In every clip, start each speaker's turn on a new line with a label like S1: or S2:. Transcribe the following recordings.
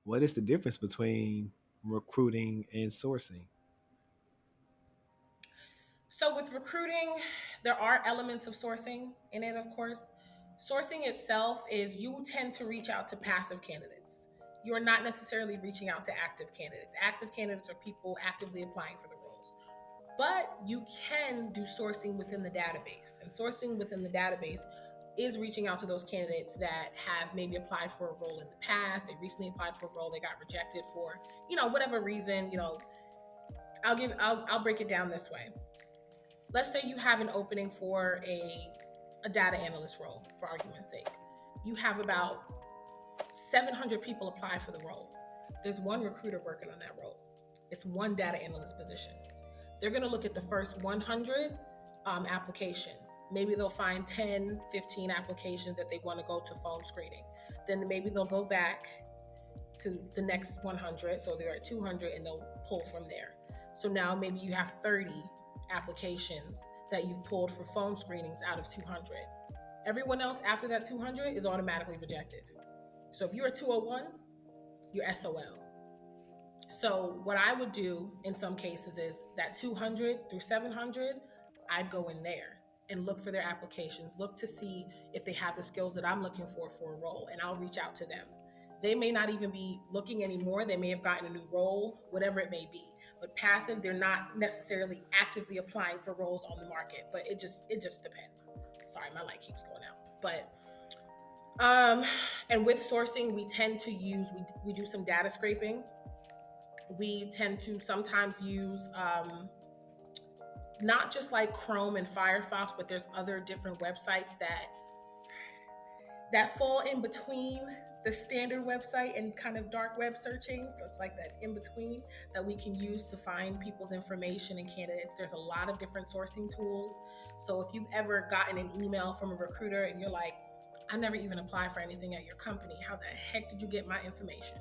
S1: what is the difference between recruiting and sourcing?
S2: So with recruiting, there are elements of sourcing in it, of course. Sourcing itself is you tend to reach out to passive candidates. You're not necessarily reaching out to active candidates. Active candidates are people actively applying for the roles. But you can do sourcing within the database. And sourcing within the database is reaching out to those candidates that have maybe applied for a role in the past. They recently applied for a role they got rejected for, whatever reason, I'll break it down this way. Let's say you have an opening for a data analyst role, for argument's sake. You have about 700 people apply for the role. There's one recruiter working on that role. It's one data analyst position. They're going to look at the first 100 applications. Maybe they'll find 10, 15 applications that they want to go to phone screening. Then maybe they'll go back to the next 100. So they're at 200 and they'll pull from there. So now maybe you have 30 applications that you've pulled for phone screenings out of 200. Everyone else after that 200 is automatically rejected. So if you're a 201, you're SOL. So what I would do in some cases is that 200 through 700, I'd go in there and look for their applications, look to see if they have the skills that I'm looking for a role, and I'll reach out to them. They may not even be looking anymore. They may have gotten a new role, whatever it may be. But passive, they're not necessarily actively applying for roles on the market, but it just depends. Sorry, my light keeps going out. But and with sourcing, we tend to use we do some data scraping. We tend to sometimes use not just like Chrome and Firefox, but there's other different websites that fall in between the standard website and kind of dark web searching. So it's like that in between that we can use to find people's information and candidates. There's a lot of different sourcing tools. So if you've ever gotten an email from a recruiter and you're like, I never even applied for anything at your company, how the heck did you get my information?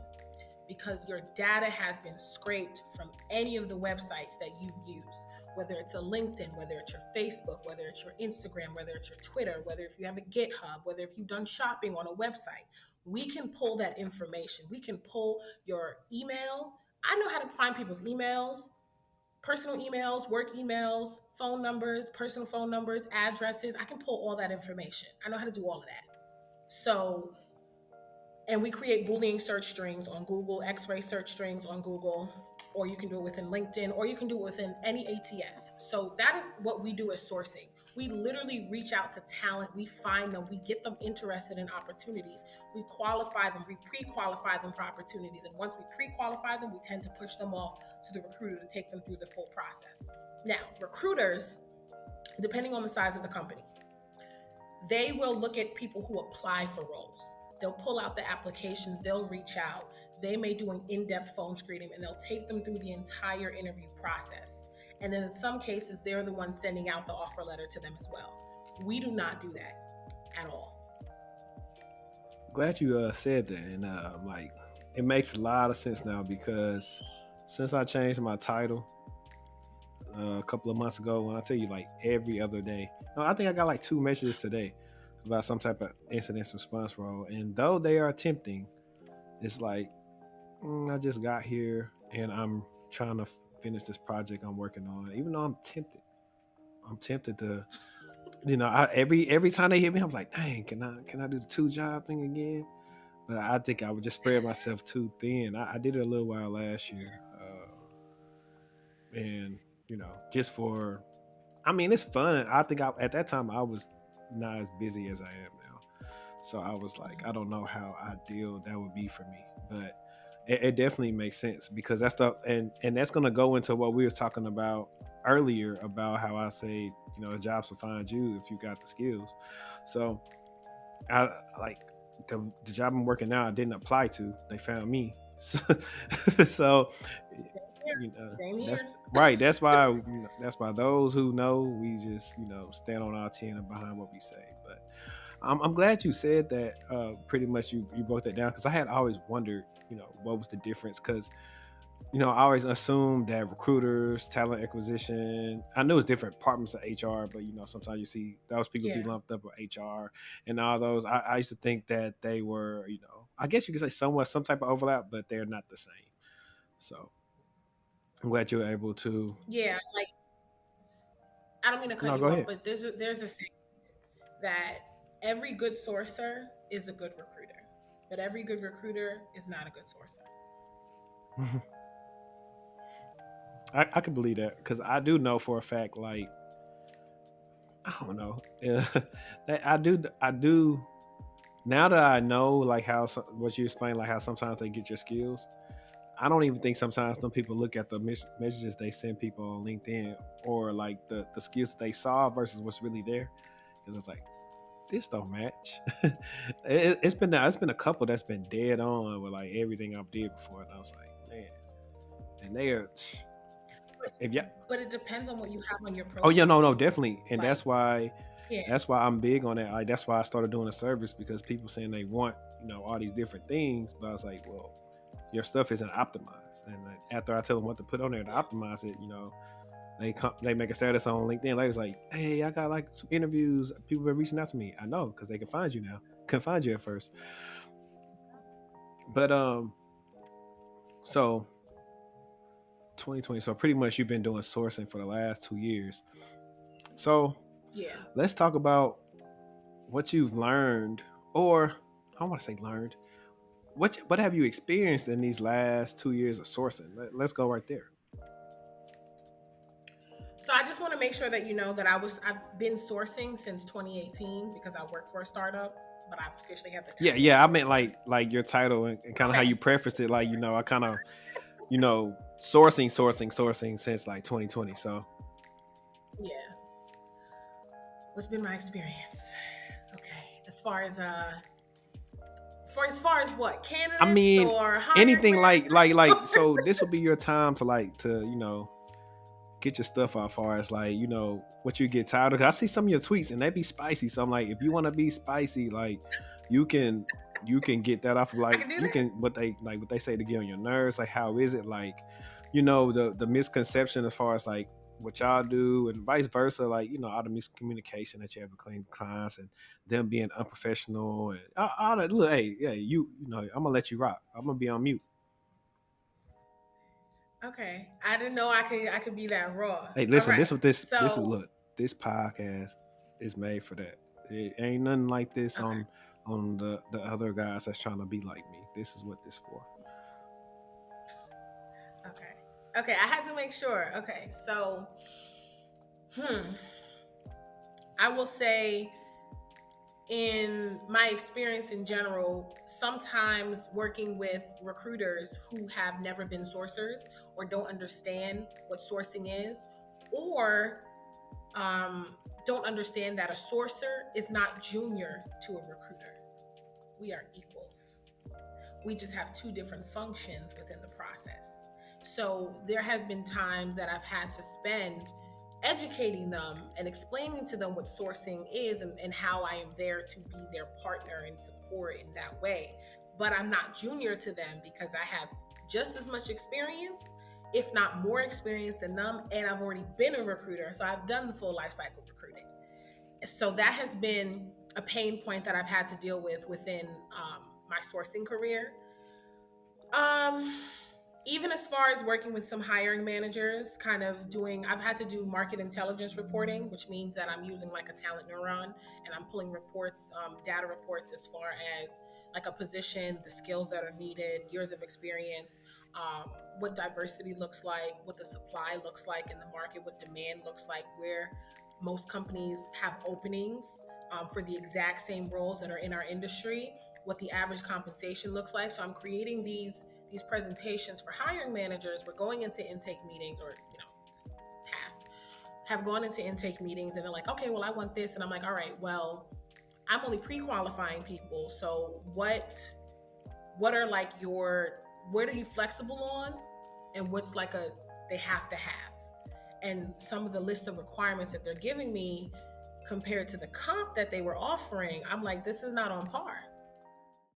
S2: Because your data has been scraped from any of the websites that you've used, whether it's a LinkedIn, whether it's your Facebook, whether it's your Instagram, whether it's your Twitter, whether if you have a GitHub, whether if you've done shopping on a website. We can pull that information. We can pull your email. I know how to find people's emails, personal emails, work emails, phone numbers, personal phone numbers, addresses. I can pull all that information. I know how to do all of that. So and we create Boolean search strings on Google, X-ray search strings on Google, or you can do it within LinkedIn, or you can do it within any ATS. So that is what we do as sourcing. We literally reach out to talent, we find them, we get them interested in opportunities, we qualify them, we pre-qualify them for opportunities. And once we pre-qualify them, we tend to push them off to the recruiter to take them through the full process. Now, recruiters, depending on the size of the company, they will look at people who apply for roles. They'll pull out the applications, they'll reach out. They may do an in-depth phone screening and they'll take them through the entire interview process. And then in some cases, they're the ones sending out the offer letter to them as well. We do not do that at all.
S1: Glad you said that, and like it makes a lot of sense now because since I changed my title a couple of months ago, when I tell you like every other day, no, I think I got like two messages today about some type of incident response role, and though they are tempting, it's like I just got here and I'm trying to finish this project I'm working on. Even though I'm tempted to, every time they hit me, I was like, dang, can I do the two job thing again? But I think I would just spread myself too thin. I did it a little while last year, and just for, I mean, it's fun. I think at that time I was not as busy as I am now, so I was like, I don't know how ideal that would be for me, but it definitely makes sense because that's and that's gonna go into what we were talking about earlier about how I say the jobs will find you if you got the skills. So I like the job I'm working now. I didn't apply to. They found me. So
S2: Here, same
S1: that's
S2: here.
S1: right. That's why those who know, we just stand on our 10 and behind what we say. But I'm glad you said that. Pretty much you broke that down because I had always wondered what was the difference because I always assumed that recruiters, talent acquisition, I know it's different departments of HR, but sometimes you see those people be
S2: Yeah.
S1: lumped up with HR and all those. I used to think that they were, I guess you could say somewhat some type of overlap, but they're not the same. So I'm glad you're able to.
S2: Yeah, like I don't mean to cut
S1: No,
S2: you
S1: go
S2: off,
S1: ahead.
S2: but there's a saying that every good sourcer is a good recruiter, but every good recruiter is not a good sourcer.
S1: I can believe that because I do know for a fact, like I don't know, that I do. Now that I know, like how what you explained, like how sometimes they get your skills. I don't even think sometimes some people look at the messages they send people on LinkedIn or like the skills that they saw versus what's really there, because it's like this don't match. It's been a couple that's been dead on with like everything I've did before, and I was like, man, and they are.
S2: But,
S1: If yeah,
S2: but it depends on what you have on your
S1: oh yeah,
S2: profile
S1: no, no,
S2: too.
S1: definitely, and
S2: Like,
S1: that's why
S2: yeah,
S1: I'm big on that. Like that's why I started doing a service because people saying they want all these different things, but I was like, well, your stuff isn't optimized, and like, after I tell them what to put on there to
S2: yeah.
S1: optimize it, they make a status on LinkedIn. They was like, hey, I got like some interviews. People been reaching out to me. I know because they can find you now. Couldn't find you at first, but so 2020. So pretty much you've been doing sourcing for the last 2 years. So
S2: Yeah.
S1: let's talk about what you've learned, or I don't want to say learned. What have you experienced in these last 2 years of sourcing? Let's go right there.
S2: So I just want to make sure that you know that I've been sourcing since 2018 because I work for a startup, but I've officially had the
S1: Yeah,
S2: title of
S1: yeah. I meant
S2: sourcer.
S1: like your title and kind of how
S2: Okay.
S1: you prefaced it. Like I kind of sourcing since like 2020. So
S2: Yeah. What's been my experience? Okay. As far as what?
S1: I
S2: Candidates
S1: mean,
S2: or hiring
S1: anything like
S2: managers?
S1: so this will be your time to get your stuff out far as like what you get tired of. 'Cause I see some of your tweets and they be spicy, so I'm like, if you want to be spicy, like you can get that off of
S2: I
S1: like
S2: can do
S1: you
S2: that.
S1: can what they say to get on your nerves, like how is it, like the misconception as far as like what y'all do and vice versa, like all the miscommunication that you have between clients and them being unprofessional and all that. Look, hey, yeah, I'm gonna let you rock. I'm gonna be on mute.
S2: Okay. I didn't know I could be that raw.
S1: Hey,
S2: All
S1: listen,
S2: right.
S1: this
S2: So,
S1: look, this podcast is made for that. It ain't nothing like this
S2: okay.
S1: on the other guys that's trying to be like me. This is what this for.
S2: Okay. Okay, I had to make sure. Okay. So, hmm, I will say in my experience in general, sometimes working with recruiters who have never been sourcers or don't understand what sourcing is, or don't understand that a sourcer is not junior to a recruiter. We are equals. We just have two different functions within the process. So there has been times that I've had to spend educating them and explaining to them what sourcing is, and how I am there to be their partner and support in that way. But I'm not junior to them because I have just as much experience, if not more experience than them, and I've already been a recruiter. So I've done the full life cycle recruiting. So that has been a pain point that I've had to deal with within my sourcing career. Um, Even as far as working with some hiring managers, kind of I've had to do market intelligence reporting, which means that I'm using like a talent neuron and I'm pulling reports, data reports as far as like a position, the skills that are needed, years of experience, what diversity looks like, what the supply looks like in the market, what demand looks like, where most companies have openings for the exact same roles that are in our industry, what the average compensation looks like. So I'm creating these presentations for hiring managers. We're going into intake meetings, or past have gone into intake meetings, and they're like, okay, well, I want this, and I'm like, all right, well, I'm only pre-qualifying people. So what are like what are you flexible on, and what's like they have to have, and some of the list of requirements that they're giving me compared to the comp that they were offering, I'm like, this is not on par.